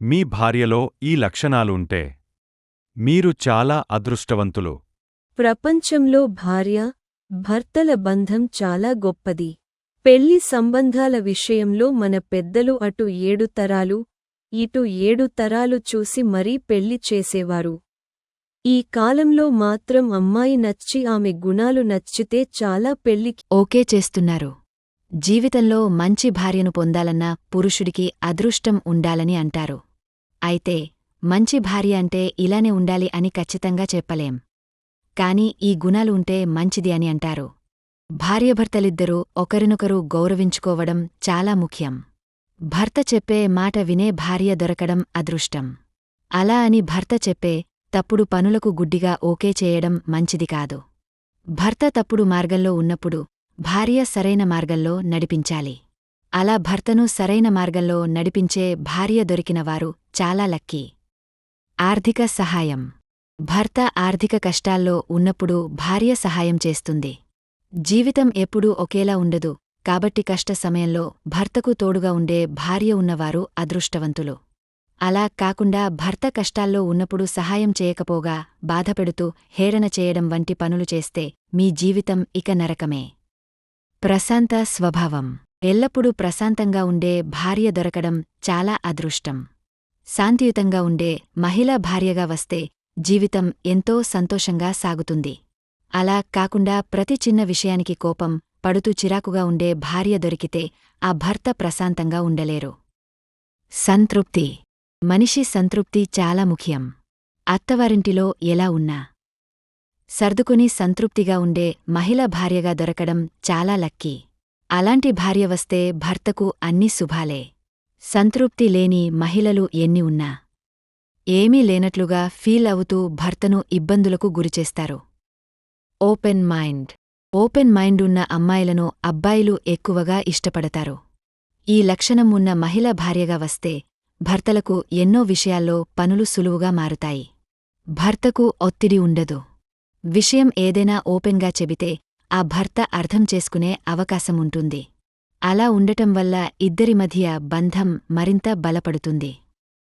మీ భార్యలో ఈ లక్షణాలుంటే మీరు చాలా అదృష్టవంతులు. ప్రపంచంలో భార్య, భర్తల బంధం చాలా గొప్పది. పెళ్లి సంబంధాల విషయంలో మన పెద్దలు అటు 7 తరాలు, ఇటు 7 తరాలు చూసి మరీ పెళ్లి చేసేవారు. ఈ కాలంలో మాత్రం అమ్మాయి నచ్చి ఆమె గుణాలు నచ్చితే చాలా పెళ్లికి ఓకే చేస్తున్నారు. జీవితంలో మంచి భార్యను పొందాలన్నా పురుషుడికి అదృష్టం ఉండాలని అంటారు. అయితే మంచి భార్య అంటే ఇలానే ఉండాలి అని ఖచ్చితంగా చెప్పలేం. కాని ఈ గుణాలు ఉంటే మంచిది అని అంటారు. భార్యాభర్తలిద్దరూ ఒకరినొకరు గౌరవించుకోవడం చాలా ముఖ్యం. భర్త చెప్పే మాట వినే భార్య దొరకడం అదృష్టం. అలా అని భర్త చెప్పే తప్పుడు పనులకు గుడ్డిగా ఓకే చేయడం మంచిది కాదు. భర్త తప్పుడు మార్గంలో ఉన్నప్పుడు భార్య సరైన మార్గంలో నడిపించాలి. అలా భర్తను సరైన మార్గంలో నడిపించే భార్య దొరికినవారు చాలా లక్కీ. ఆర్థిక సహాయం. భర్త ఆర్థిక కష్టాల్లో ఉన్నప్పుడు భార్య సహాయం చేస్తుంది. జీవితం ఎప్పుడూ ఒకేలా ఉండదు కాబట్టి కష్ట సమయంలో భర్తకు తోడుగా ఉండే భార్య ఉన్నవారు అదృష్టవంతులు. అలా కాకుండా భర్త కష్టాల్లో ఉన్నప్పుడు సహాయం చేయకపోగా బాధపెడుతూ హేళన చేయడం వంటి పనులు చేస్తే మీ జీవితం ఇక నరకమే. ప్రశాంత స్వభావం. ఎల్లప్పుడూ ప్రశాంతంగా ఉండే భార్య దొరకడం చాలా అదృష్టం. శాంతియుతంగా ఉండే మహిళా భార్యగా వస్తే జీవితం ఎంతో సంతోషంగా సాగుతుంది. అలా కాకుండా ప్రతి చిన్న విషయానికి కోపం పడుతూ చిరాకుగా ఉండే భార్య దొరికితే ఆ భర్త ప్రశాంతంగా ఉండలేరు. సంతృప్తి. మనిషి సంతృప్తి చాలా ముఖ్యం. అత్తవారింటిలో ఎలా ఉన్నా సర్దుకుని సంతృప్తిగా ఉండే మహిళ భార్యగా దొరకడం చాలా లక్కీ. అలాంటి భార్య వస్తే భర్తకు అన్ని శుభాలే. సంతృప్తి లేని మహిళలు ఎన్ని ఉన్నా ఏమీ లేనట్లుగా ఫీల్ అవుతూ భర్తను ఇబ్బందులకు గురిచేస్తారు. Open mind. ఓపెన్ మైండ్ ఉన్న అమ్మాయిలను అబ్బాయిలు ఎక్కువగా ఇష్టపడతారు. ఈ లక్షణం ఉన్న మహిళ భార్యగా వస్తే భర్తలకు ఎన్నో విషయాల్లో పనులు సులువుగా మారుతాయి. భర్తకు ఒత్తిడి ఉండదు. విషయం ఏదైనా ఓపెన్గా చెబితే ఆ భర్త అర్థం చేసుకునే అవకాశముంటుంది. అలా ఉండటం వల్ల ఇద్దరి మధ్య బంధం మరింత బలపడుతుంది.